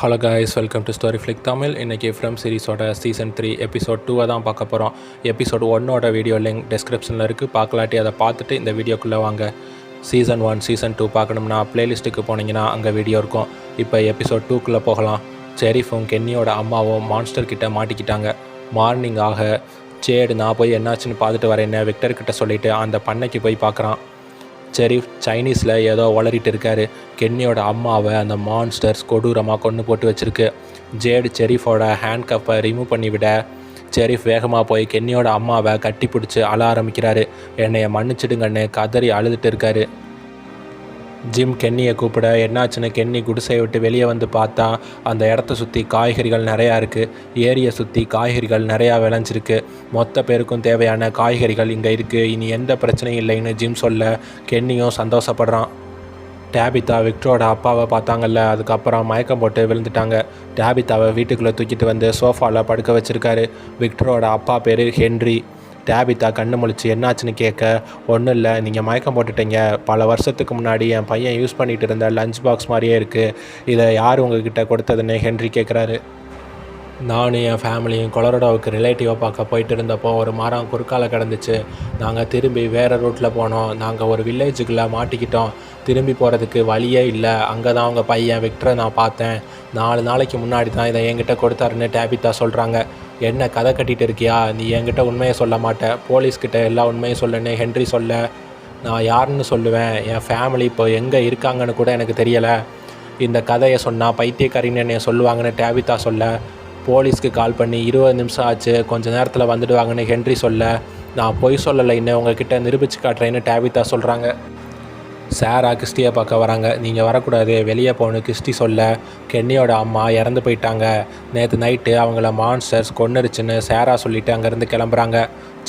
Hello guys, welcome to story flick Tamil. இன்றைக்கி from சீரிஸோட season 3 episode 2 தான் பார்க்க போகிறோம். எபிசோட் 1ஓட வீடியோ லிங்க் டிஸ்கிரிப்ஷனில் இருக்குது. பார்க்கலாட்டி அதை பார்த்துட்டு இந்த வீடியோக்குள்ளே வாங்க. சீசன் 1 சீசன் 2 பார்க்கணும்னா ப்ளேலிஸ்ட்டுக்கு போனீங்கன்னா அங்கே வீடியோ இருக்கும். இப்போ எபிசோட் 2க்குள்ளே போகலாம். ஷெரீஃபும் கென்னியோட அம்மாவும் மான்ஸ்டர் கிட்ட மாட்டிக்கிட்டாங்க. மார்னிங் ஆக ஜேடு நான் போய் என்னாச்சுன்னு பார்த்துட்டு வரேன்னு விக்டர்கிட்ட சொல்லிவிட்டு அந்த பண்ணைக்கு போய் பார்க்குறான். ஷெரீஃப் சைனீஸில் ஏதோ வளரிட்டு இருக்காரு. கென்னியோட அம்மாவை அந்த மான்ஸ்டர்ஸ் கொடூரமாக கொண்டு போட்டு வச்சுருக்கு. ஜேடு ஷெரீஃபோட ஹேண்ட் கப்பை ரிமூவ் பண்ணிவிட ஷெரீஃப் வேகமாக போய் கென்னியோட அம்மாவை கட்டி பிடிச்சி அழ ஆரம்பிக்கிறாரு. என்னைய மன்னிச்சிடுங்கன்னு கதறி அழுதுட்டு இருக்காரு. ஜிம் கென்னியை கூப்பிட என்னாச்சுன்னு கென்னி குடிசையை விட்டு வெளியே வந்து பார்த்தா அந்த இடத்த சுற்றி காய்கறிகள் நிறையா இருக்குது. ஏரியை சுற்றி காய்கறிகள் நிறையா விளைஞ்சிருக்கு. மொத்த பேருக்கும் தேவையான காய்கறிகள் இங்கே இருக்குது. இனி எந்த பிரச்சனையும் இல்லைன்னு ஜிம் சொல்ல கென்னியும் சந்தோஷப்படுறான். டேபிதா விக்டரோட அப்பாவை பார்த்தாங்கல்ல, அதுக்கப்புறம் மயக்கம் போட்டு விழுந்துட்டாங்க. டேபிதாவை வீட்டுக்குள்ளே தூக்கிட்டு வந்து சோஃபாவில் படுக்க வச்சுருக்காரு. விக்டரோட அப்பா பேர் ஹென்றி. டேபிதா கண்ணு முழிச்சு என்னாச்சுன்னு கேட்க, ஒன்றும் இல்லை, நீங்கள் மயக்கம் போட்டுட்டீங்க. பல வருஷத்துக்கு முன்னாடி என் பையன் யூஸ் பண்ணிகிட்டு இருந்த லஞ்ச் பாக்ஸ் மாதிரியே இருக்குது. இதை யார் உங்ககிட்ட கொடுத்ததுன்னு ஹென்றி கேட்குறாரு. நானும் என் ஃபேமிலியும் கொலரடோவுக்கு ரிலேட்டிவாக பார்க்க போயிட்டு இருந்தப்போ ஒரு மரம் குறுக்கால கிடந்துச்சு. நாங்கள் திரும்பி வேறு ரூட்டில் போனோம். நாங்கள் ஒரு வில்லேஜுக்குள்ளே மாட்டிக்கிட்டோம். திரும்பி போகிறதுக்கு வழியே இல்லை. அங்கே தான் அவங்க பையன் விக்டரை நான் பார்த்தேன். 4 நாளைக்கு முன்னாடி தான் இதை என்கிட்ட கொடுத்தாருன்னு டேபிதா சொல்கிறாங்க. என்ன கதை கட்டிகிட்டு இருக்கியா? நீ என்கிட்ட உண்மையை சொல்ல மாட்டேன். போலீஸ்கிட்ட எல்லா உண்மையும் சொல்லுன்னு ஹென்றி சொல்ல, நான் யாருன்னு சொல்லுவேன்? என் ஃபேமிலி இப்போ எங்கே இருக்காங்கன்னு கூட எனக்கு தெரியலை. இந்த கதையை சொன்னால் பைத்தியக்காரின்னு என்னை சொல்லுவாங்கன்னு டேபிதா சொல்ல, போலீஸ்க்கு கால் பண்ணி 20 நிமிஷம் ஆச்சு, கொஞ்சம் நேரத்தில் வந்துடுவாங்கன்னு ஹென்றி சொல்ல, நான் பொய் சொல்லலை, இன்னும் உங்ககிட்ட நிரூபித்து காட்டுறேன்னு டேபிதா சொல்கிறாங்க. சாரா கிறிஸ்டியை பார்க்க வராங்க. நீங்கள் வரக்கூடாது, வெளியே போகணும் கிறிஸ்டி சொல்ல, கென்னியோட அம்மா இறந்து போயிட்டாங்க. நேற்று நைட்டு அவங்கள மான்ஸ்டர்ஸ் கொன்னுருச்சுன்னு சாரா சொல்லிவிட்டு அங்கேருந்து கிளம்புறாங்க.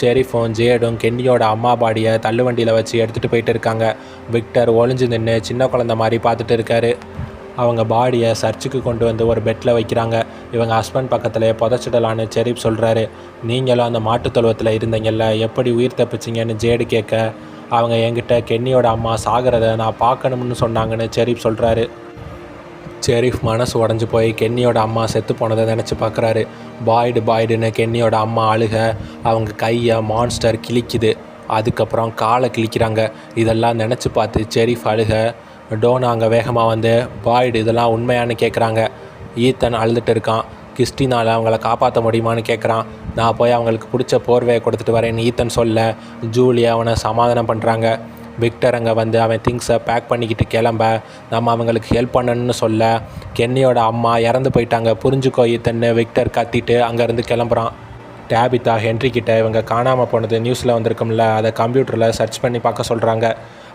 ஷெரீஃபும் ஜேடும் கென்னியோட அம்மா பாடியை தள்ளுவண்டியில் வச்சு எடுத்துகிட்டு போயிட்டு இருக்காங்க. விக்டர் ஒளிஞ்சு நின்று சின்ன குழந்த மாதிரி பார்த்துட்டு இருக்காரு. அவங்க பாடியை சர்ச்சுக்கு கொண்டு வந்து ஒரு பெட்டில் வைக்கிறாங்க. இவங்க ஹஸ்பண்ட் பக்கத்தில் புதைச்சிடலான்னு ஷெரீஃப் சொல்கிறாரு. நீங்களும் அந்த மாட்டுத் தொழுவத்தில் இருந்தீங்கல்ல, எப்படி உயிர் தப்பிச்சிங்கன்னு ஜேடு கேட்க, அவங்க என்கிட்ட கென்னியோட அம்மா சாகிறத நான் பார்க்கணும்னு சொன்னாங்கன்னு ஷெரீஃப் சொல்கிறாரு. ஷெரீஃப் மனசு உடஞ்சி போய் கென்னியோட அம்மா செத்து போனதை நினச்சி பார்க்குறாரு. பாய்டுன்னு கென்னியோட அம்மா அழுக, அவங்க கையை மான்ஸ்டர் கிழிக்குது. அதுக்கப்புறம் காலை கிழிக்கிறாங்க. இதெல்லாம் நினச்சி பார்த்து ஷெரீஃப் அழுக, டோனா அங்கே வேகமாக வந்து பாய்டு இதெல்லாம் உண்மையானு கேட்குறாங்க. ஈத்தன் அழுதுட்டு இருக்கான். கிறிஸ்டினால் அவங்கள காப்பாற்ற முடியுமான்னு கேட்குறான். நான் போய் அவங்களுக்கு பிடிச்ச போர்வையை கொடுத்துட்டு வரேன்னு ஈத்தன் சொல்ல, ஜூலியை அவனை சமாதானம் பண்ணுறாங்க. விக்டர் அங்கே வந்து அவன் திங்ஸை பேக் பண்ணிக்கிட்டு கிளம்ப, நம்ம அவங்களுக்கு ஹெல்ப் பண்ணணும்னு சொல்ல, கென்னியோட அம்மா இறந்து போயிட்டாங்க, புரிஞ்சுக்கோ ஈத்தன்னு விக்டர் கத்திட்டு அங்கேருந்து கிளம்புறான். டேபிதா ஹென்றி கிட்ட இவங்க காணாமல் போனது நியூஸில் வந்திருக்கும்ல, அதை கம்ப்யூட்டரில் சர்ச் பண்ணி பார்க்க சொல்கிறாங்க.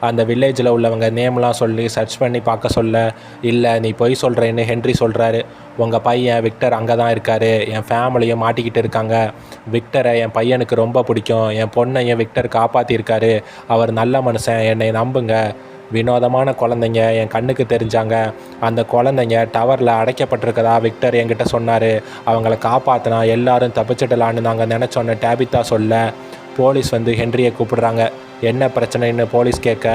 அந்த வில்லேஜில் உள்ளவங்க நேம்லாம் சொல்லி சர்ச் பண்ணி பார்க்க சொல்ல, இல்லை நீ பொய் சொல்கிறேன்னு ஹென்றி சொல்கிறாரு. உங்கள் பையன் விக்டர் அங்கே தான் இருக்கார். என் ஃபேமிலியும் மாட்டிக்கிட்டு இருக்காங்க. விக்டரை என் பையனுக்கு ரொம்ப பிடிக்கும். என் பொண்ணை என் விக்டர் காப்பாற்றிருக்காரு. அவர் நல்ல மனுஷன், என்னை நம்புங்க. வினோதமான குழந்தைங்க என் கண்ணுக்கு தெரிஞ்சாங்க. அந்த குழந்தைங்க டவரில் அடைக்கப்பட்டிருக்கதா விக்டர் என்கிட்ட சொன்னார். அவங்கள காப்பாற்றினா எல்லாரும் தப்பிச்சிடலான்னு நாங்கள் நினச்சோன்னு டேபிதா சொல்ல, போலீஸ் வந்து ஹென்ரியை கூப்பிடுறாங்க. என்ன பிரச்சனைன்னு போலீஸ் கேட்க,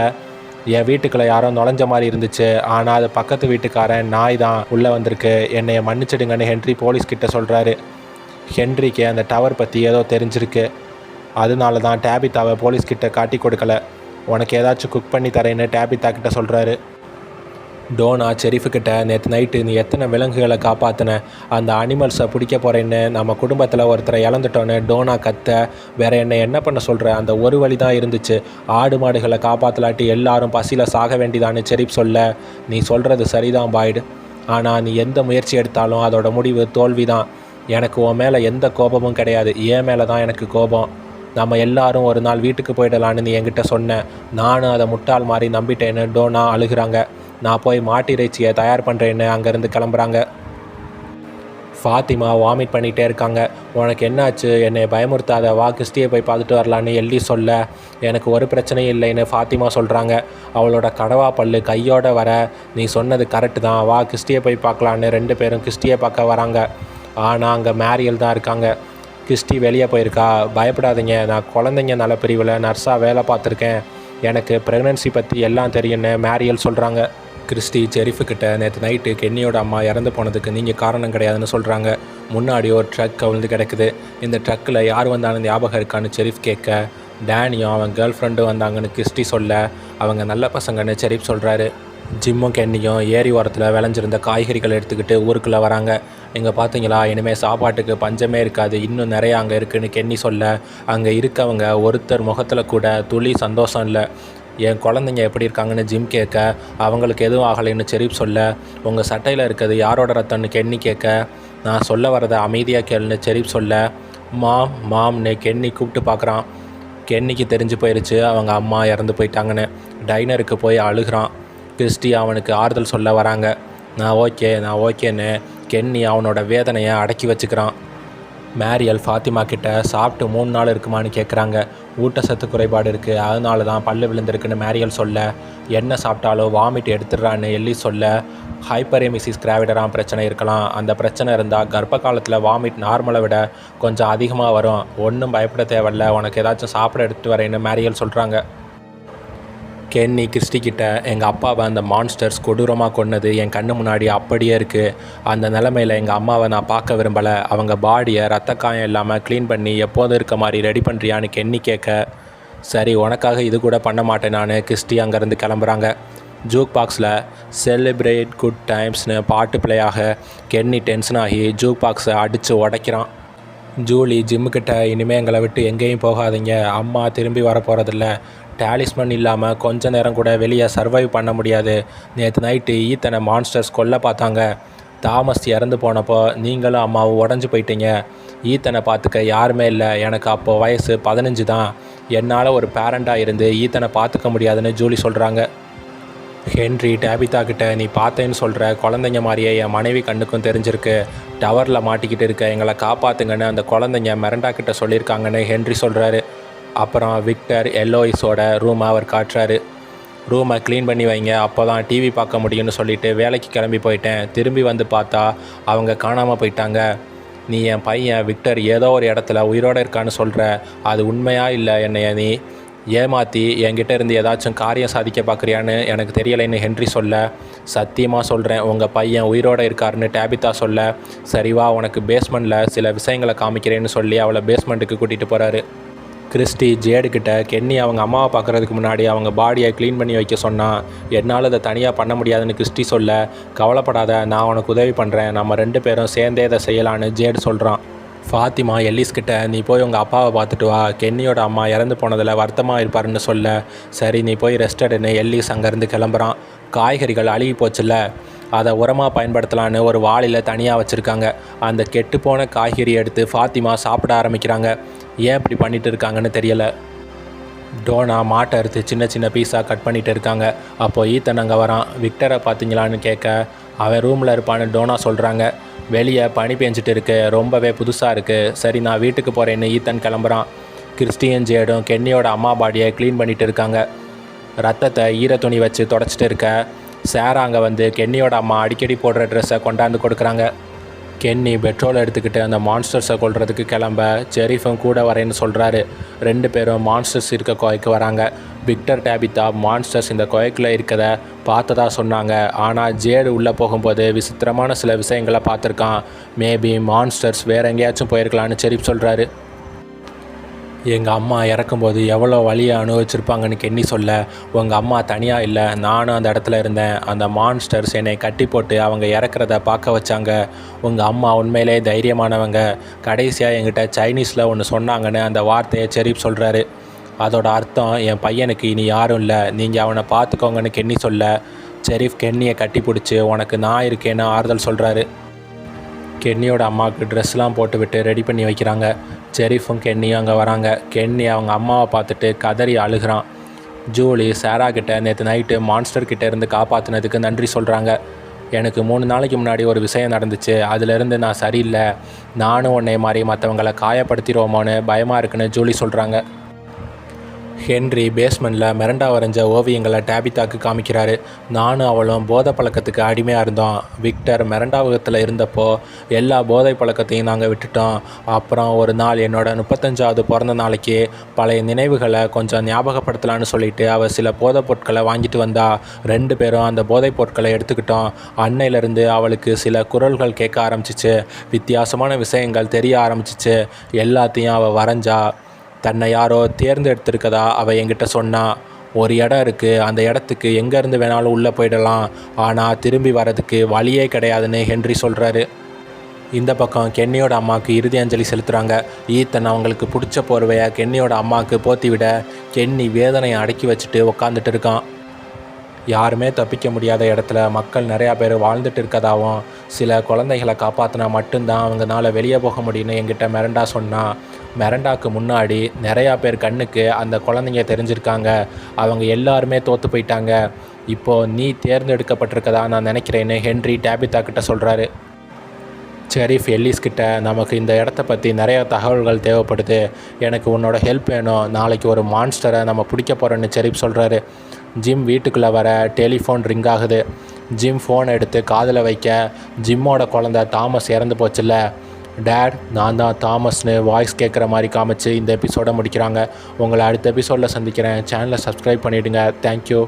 என் வீட்டுக்குள்ளே யாரோ நுழைஞ்ச மாதிரி இருந்துச்சு, ஆனால் அது பக்கத்து வீட்டுக்காரன் நாய் தான் உள்ளே வந்திருக்கு, என்னைய மன்னிச்சிடுங்கன்னு ஹென்றி போலீஸ்கிட்ட சொல்கிறாரு. ஹென்ரிக்கு அந்த டவர் பற்றி ஏதோ தெரிஞ்சிருக்கு. அதனால தான் டேபிதாவை போலீஸ்கிட்ட காட்டி கொடுக்கல. உனக்கு ஏதாச்சும் குக் பண்ணி தரேன்னு டேபிதா கிட்ட சொல்கிறாரு. டோனா ஷெரீஃபுக்கிட்ட, நேற்று நைட்டு நீ எத்தனை விலங்குகளை காப்பாற்றின, அந்த அனிமல்ஸை பிடிக்க போகிறேன்னு நம்ம குடும்பத்தில் ஒருத்தரை இழந்துட்டோன்னு டோனா கத்த, வேறு என்ன பண்ண சொல்கிற, அந்த ஒரு வழி தான் இருந்துச்சு, ஆடு மாடுகளை காப்பாற்றலாட்டி எல்லாரும் பசியில் சாக வேண்டிதான்னு ஷெரீஃப் சொல்ல, நீ சொல்கிறது சரிதான் பாய்டு, ஆனால் நீ எந்த முயற்சி எடுத்தாலும் அதோட முடிவு தோல்வி தான். எனக்கு உன் மேலே எந்த கோபமும் கிடையாது, என் மேலே தான் எனக்கு கோபம். நம்ம எல்லாரும் ஒரு நாள் வீட்டுக்கு போயிடலான்னு நீ என்கிட்ட சொன்ன, நானும் அதை முட்டாள் மாதிரி நம்பிட்டேன்னு டோனா அழுகிறாங்க. நான் போய் மாட்டு இறைச்சியை தயார் பண்ணுறேன்னு அங்கேருந்து கிளம்புறாங்க. ஃபாத்திமா வாமிட் பண்ணிகிட்டே இருக்காங்க. உனக்கு என்னாச்சு, என்னை பயமுறுத்தாத, வா கிறிஸ்டியை போய் பார்த்துட்டு வரலான்னு எல்லி சொல்ல, எனக்கு ஒரு பிரச்சனையும் இல்லைன்னு ஃபாத்திமா சொல்கிறாங்க. அவளோட கடவா பல்லு கையோடு வர, நீ சொன்னது கரெக்டு தான், வா கிறிஸ்டியை போய் பார்க்கலான்னு 2 பேரும் கிறிஸ்டியை பார்க்க வராங்க. ஆனால் அங்கே மேரியல் தான் இருக்காங்க. கிறிஸ்டி வெளியே போயிருக்கா. பயப்படாதீங்க, நான் குழந்தைங்க நலப்பிரிவில் நர்ஸாக வேலை பார்த்துருக்கேன், எனக்கு ப்ரெக்னன்சி பற்றி எல்லாம் தெரியும்னு மேரியல் சொல்கிறாங்க. கிறிஸ்டி செரிஃபுக்கிட்ட நேற்று நைட்டு கென்னியோட அம்மா இறந்து போனதுக்கு நீங்கள் காரணம் கிடையாதுன்னு சொல்கிறாங்க. முன்னாடி ஒரு ட்ரக் கவிழ்ந்து கிடக்குது. இந்த ட்ரக்கில் யார் வந்தாலும் ஞாபகம் இருக்கான்னு செரிஃப் கேட்க, டேனியும் அவன் கேர்ள் ஃப்ரெண்டும் வந்தாங்கன்னு கிறிஸ்டி சொல்ல, அவங்க நல்ல பசங்கன்னு செரிஃப் சொல்கிறாரு. ஜிம்மும் கென்னியும் ஏரி ஓரத்தில் விளைஞ்சிருந்த காய்கறிகள் எடுத்துக்கிட்டு ஊருக்குள்ளே வராங்க. இங்கே பார்த்தீங்களா, இனிமேல் சாப்பாட்டுக்கு பஞ்சமே இருக்காது, இன்னும் நிறையா அங்கே இருக்குதுன்னு கென்னி சொல்ல, அங்கே இருக்கவங்க ஒருத்தர் முகத்தில் கூட துளி சந்தோஷம் இல்லை. என் குழந்தைங்க எப்படி இருக்காங்கன்னு ஜிம் கேட்க, அவங்களுக்கு எதுவும் ஆகலைன்னு செரிப் சொல்ல, உங்கள் சட்டையில் இருக்கிறது யாரோட ரத்தம்னு கென்னி கேட்க, நான் சொல்ல வரதை அமைதியாக கேளுன்னு செரிப் சொல்ல, மாம்னு கென்னி கூப்பிட்டு பார்க்குறான். கென்னிக்கு தெரிஞ்சு போயிடுச்சு அவங்க அம்மா இறந்து போயிட்டாங்கன்னு. டைனருக்கு போய் அழுகிறான். கிறிஸ்டி அவனுக்கு ஆறுதல் சொல்ல வராங்க. நான் ஓகேன்னு கென்னி அவனோட வேதனையை அடக்கி வச்சுக்கிறான். மேரியல் ஃபாத்திமா கிட்ட சாப்பிட்டு 3 நாள் இருக்குமான்னு கேட்குறாங்க. ஊட்டச்சத்து குறைபாடு இருக்குது, அதனால தான் பல்லு விழுந்திருக்குன்னு மேரியல் சொல்ல, என்ன சாப்பிட்டாலும் வாமிட் எடுத்துடுறான்னு எல்லி சொல்ல, ஹைப்பரெமிசிஸ் கிராவிடராக பிரச்சனை இருக்கலாம், அந்த பிரச்சனை இருந்தால் கர்ப்ப காலத்தில் வாமிட் நார்மலை விட கொஞ்சம் அதிகமாக வரும், ஒன்றும் பயப்பட தேவையில்ல, உனக்கு ஏதாச்சும் சாப்பிட எடுத்துகிட்டு வரேன்னு மேரியல் சொல்கிறாங்க. கென்னி கிறிஸ்டி கிட்ட, எங்கள் அப்பாவை அந்த மான்ஸ்டர்ஸ் கொடூரமாக கொன்னது என் கண்ணு முன்னாடி அப்படியே இருக்குது, அந்த நிலமையில் எங்கள் அம்மாவை நான் பார்க்க விரும்பலை, அவங்க பாடியை ரத்த காயம் இல்லாமல் க்ளீன் பண்ணி எப்போதும் இருக்க மாதிரி ரெடி பண்ணுறியான்னு கென்னி கேட்க, சரி உனக்காக இது கூட பண்ண மாட்டேன் நான். கிறிஸ்டி அங்கேருந்து கிளம்புறாங்க. ஜூக் பாக்ஸில் செலிப்ரேட் குட் டைம்ஸ்னு பாட்டு பிளே ஆக கென்னி டென்ஷன் ஆகி ஜூக் பாக்ஸை அடித்து உடைக்கிறான். ஜூலி ஜிம்முக்கிட்ட, இனிமேல் எங்களை விட்டு எங்கேயும் போகாதீங்க, அம்மா திரும்பி வர போகிறதில்ல, டாலிஸ்மன் இல்லாமல் கொஞ்ச நேரம் கூட வெளியே சர்வைவ் பண்ண முடியாது, நேற்று நைட்டு ஈத்தனை மான்ஸ்டர்ஸ் கொல்ல பார்த்தாங்க, தாமஸ் இறந்து போனப்போ நீங்களும் அம்மாவும் உடஞ்சி போயிட்டீங்க, ஈத்தனை பார்த்துக்க யாருமே இல்லை, எனக்கு அப்போது வயசு 15 தான், என்னால் ஒரு பேரண்டாக இருந்து ஈத்தனை பார்த்துக்க முடியாதுன்னு ஜூலி சொல்கிறாங்க. ஹென்றி டேபிதா கிட்ட, நீ பார்த்தேன்னு சொல்கிற குழந்தைங்க மாதிரியே என் மனைவி கண்ணுக்கும் தெரிஞ்சிருக்கு, டவரில் மாட்டிக்கிட்டு இருக்க, எங்களை காப்பாற்றுங்கன்னு அந்த குழந்தைங்க மெரண்டா கிட்ட சொல்லியிருக்காங்கன்னு ஹென்றி சொல்கிறாரு. அப்புறம் விக்டர் எல்லோயிஸோட ரூமை அவர் காட்டுறாரு. ரூமை க்ளீன் பண்ணி வைங்க, அப்போ தான் டிவி பார்க்க முடியும்னு சொல்லிவிட்டு வேலைக்கு கிளம்பி போயிட்டேன், திரும்பி வந்து பார்த்தா அவங்க காணாமல் போயிட்டாங்க, நீ என் பையன் விக்டர் ஏதோ ஒரு இடத்துல உயிரோடு இருக்கான்னு சொல்கிற, அது உண்மையா இல்லை என்னைய நீ ஏமாற்றி என்கிட்ட இருந்து ஏதாச்சும் காரியம் சாதிக்க பார்க்குறியான்னு எனக்கு தெரியலைன்னு ஹென்றி சொல்ல, சத்தியமாக சொல்கிறேன் உங்கள் பையன் உயிரோடு இருக்காருன்னு டேபிதா சொல்ல, சரிவா உனக்கு பேஸ்மெண்ட்டில் சில விஷயங்களை காமிக்கிறேன்னு சொல்லி அவளை பேஸ்மெண்ட்டுக்கு கூட்டிகிட்டு போகிறாரு. கிறிஸ்டி ஜேடுக்கிட்ட, கென்னி அவங்க அம்மாவை பார்க்குறதுக்கு முன்னாடி அவங்க பாடியை க்ளீன் பண்ணி வைக்க சொன்னான், என்னால் அதை தனியாக பண்ண முடியாதுன்னு கிறிஸ்டி சொல்ல, கவலைப்படாத நான் உனக்கு உதவி பண்ணுறேன், நம்ம 2 பேரும் சேர்ந்தே இதை செய்யலான்னு ஜேடு சொல்கிறான். ஃபாத்திமா எல்லிஸ்கிட்ட, நீ போய் உங்கள் அப்பாவை பார்த்துட்டு வா, கென்னியோட அம்மா இறந்து போனதில் வருத்தமாக இருப்பாருன்னு சொல்ல, சரி நீ போய் ரெஸ்ட் எடுன்னு எல்லிஸ் அங்கேருந்து கிளம்புறான். காய்கறிகள் அழுகி போச்சுல்ல, அதை உரமாக பயன்படுத்தலான்னு ஒரு வாளியில் தனியாக வச்சுருக்காங்க. அந்த கெட்டுப்போன காய்கறி எடுத்து ஃபாத்திமா சாப்பிட ஆரம்பிக்கிறாங்க. ஏன் இப்படி பண்ணிகிட்டு இருக்காங்கன்னு தெரியலை. டோனா மாட்டை அறுத்து சின்ன சின்ன பீஸாக கட் பண்ணிகிட்டு இருக்காங்க. அப்போது ஈத்தன் அங்கே வரான். விக்டரை பார்த்தீங்களான்னு கேட்க, அவன் ரூமில் இருப்பான்னு டோனா சொல்கிறாங்க. வெளியே பனி பெஞ்சிட்டு இருக்கு, ரொம்பவே புதுசாக இருக்குது, சரி நான் வீட்டுக்கு போகிறேன்னு ஈத்தன் கிளம்புறான். கிறிஸ்டியன் ஜேடும் கென்னியோட அம்மா பாடியை க்ளீன் பண்ணிகிட்டு இருக்காங்க. ரத்தத்தை ஈர துணி வச்சு தொடச்சிட்டு இருக்க சேரா அங்கே வந்து கென்னியோட அம்மா அடிக்கடி போடுற ட்ரெஸ்ஸை கொண்டாந்து கொடுக்குறாங்க. கென்னி பெட்ரோல் எடுத்துக்கிட்டு அந்த மான்ஸ்டர்ஸை கொல்றதுக்கு கிளம்ப ஜெரிஃபும் கூட வரேன்னு சொல்கிறாரு. 2 பேரும் மான்ஸ்டர்ஸ் இருக்க குகைக்கு வராங்க. விக்டர் டேபிதா மான்ஸ்டர்ஸ் இந்த குகைக்குள்ளே இருக்கதை பார்த்ததா சொன்னாங்க. ஆனால் ஜேடு உள்ளே போகும்போது விசித்திரமான சில விஷயங்களை பார்த்துருக்கான். மேபி மான்ஸ்டர்ஸ் வேறு எங்கேயாச்சும் போயிருக்கலான்னு செரிப் சொல்கிறாரு. எங்கள் அம்மா இறக்கும்போது எவ்வளோ வலியை அனுபவிச்சிருப்பாங்கன்னு கென்னி சொல்ல, உங்கள் அம்மா தனியாக இல்லை, நானும் அந்த இடத்துல இருந்தேன், அந்த மான்ஸ்டர்ஸ் என்னை கட்டி போட்டு அவங்க இறக்குறத பார்க்க வச்சாங்க, உங்கள் அம்மா உண்மையிலே தைரியமானவங்க, கடைசியாக என்கிட்ட சைனீஸில் ஒன்று சொன்னாங்கன்னு அந்த வார்த்தையை செரிப் சொல்கிறாரு. அதோட அர்த்தம் என் பையனுக்கு இனி யாரும் இல்லை, நீங்கள் அவனை பார்த்துக்கோங்கன்னு கென்னி சொல்ல, செரிஃப் கென்னியை கட்டி பிடிச்சி உனக்கு நான் இருக்கேன்னு ஆறுதல் சொல்கிறாரு. கென்னியோட அம்மாவுக்கு ட்ரெஸ்லாம் போட்டுவிட்டு ரெடி பண்ணி வைக்கிறாங்க. செரிஃபும் கென்னியும் அங்கே வராங்க. கென்னி அவங்க அம்மாவை பார்த்துட்டு கதறி அழுகிறான். ஜூலி சேரா கிட்ட நேற்று நைட்டு மான்ஸ்டர் கிட்டே இருந்து காப்பாற்றினதுக்கு நன்றி சொல்கிறாங்க. எனக்கு 3 நாளைக்கு முன்னாடி ஒரு விஷயம் நடந்துச்சு, அதிலிருந்து நான் சரியில்லை, நானும் உன்னை மாதிரி மற்றவங்களை காயப்படுத்திடுவோமோன்னு பயமாக இருக்குன்னு ஜூலி சொல்கிறாங்க. ஹென்றி பேஸ்மெண்ட்டில் மிரண்டா வரைஞ்ச ஓவியங்களை டேபிதாக்கு காமிக்கிறாரு. நானும் அவளும் போதை பழக்கத்துக்கு அடிமையாக இருந்தோம். விக்டர் மிரண்டாவகத்தில் இருந்தப்போ எல்லா போதை பழக்கத்தையும் நாங்கள் விட்டுட்டோம். அப்புறம் ஒரு நாள் என்னோட 35வது பிறந்த நாளைக்கு பழைய நினைவுகளை கொஞ்சம் ஞாபகப்படுத்தலான்னு சொல்லிட்டு அவள் சில போதைப் பொருட்களை வாங்கிட்டு வந்தா. 2 பேரும் அந்த போதைப் பொருட்களை எடுத்துக்கிட்டோம். அன்னையிலேருந்து அவளுக்கு சில குரல்கள் கேட்க ஆரம்பிச்சிச்சு. வித்தியாசமான விஷயங்கள் தெரிய ஆரம்பிச்சிச்சு. எல்லாத்தையும் அவள் வரைஞ்சா. தன்னை யாரோ தேர்ந்தெடுத்திருக்கதா அவள் என்கிட்ட சொன்னா. ஒரு இடம் இருக்குது, அந்த இடத்துக்கு எங்கேருந்து வேணாலும் உள்ளே போயிடலாம், ஆனால் திரும்பி வர்றதுக்கு வழியே கிடையாதுன்னு ஹென்றி சொல்கிறாரு. இந்த பக்கம் கென்னியோட அம்மாவுக்கு இறுதி அஞ்சலி செலுத்துகிறாங்க. ஈத்தன் அவங்களுக்கு பிடிச்ச போர்வையை கென்னியோட அம்மாவுக்கு போத்தி விட கென்னி வேதனையை அடக்கி வச்சுட்டு உக்காந்துட்டு இருக்கான். யாருமே தப்பிக்க முடியாத இடத்துல மக்கள் நிறையா பேர் வாழ்ந்துட்டு இருக்கதாகவும் சில குழந்தைகளை காப்பாற்றினா மட்டும்தான் அவங்கனால வெளியே போக முடியும்னு என்கிட்ட மிரண்டா சொன்னான். மிரண்டாக்கு முன்னாடி நிறையா பேர் கண்ணுக்கு அந்த குழந்தைங்க தெரிஞ்சிருக்காங்க. அவங்க எல்லாருமே தோற்று போயிட்டாங்க. இப்போது நீ தேர்ந்தெடுக்கப்பட்டிருக்கதா நான் நினைக்கிறேன்னு ஹென்றி டேபிதா கிட்ட சொல்கிறாரு. ஷெரீஃப் எல்லிஸ் கிட்ட நமக்கு இந்த இடத்த பற்றி நிறைய தகவல்கள் தேவைப்படுது, எனக்கு உன்னோட ஹெல்ப் வேணும், நாளைக்கு ஒரு மான்ஸ்டரை நம்ம பிடிக்க போகிறோன்னு ஷெரீஃப் சொல்கிறாரு. ஜிம் வீட்டுக்குள்ளே வர டெலிஃபோன் ரிங் ஆகுது. ஜிம் ஃபோன் எடுத்து காதில் வைக்க ஜிம்மோட குழந்த தாமஸ் இறந்து போச்சுல்ல. டேட், நான் தான் தாமஸ்னு வாய்ஸ் கேட்குற மாதிரி காமிச்சு இந்த எபிசோடை முடிக்கிறாங்க. உங்களை அடுத்த எபிசோடில் சந்திக்கிறேன். சேனலை சப்ஸ்கிரைப் பண்ணிவிடுங்க. தேங்க்யூ.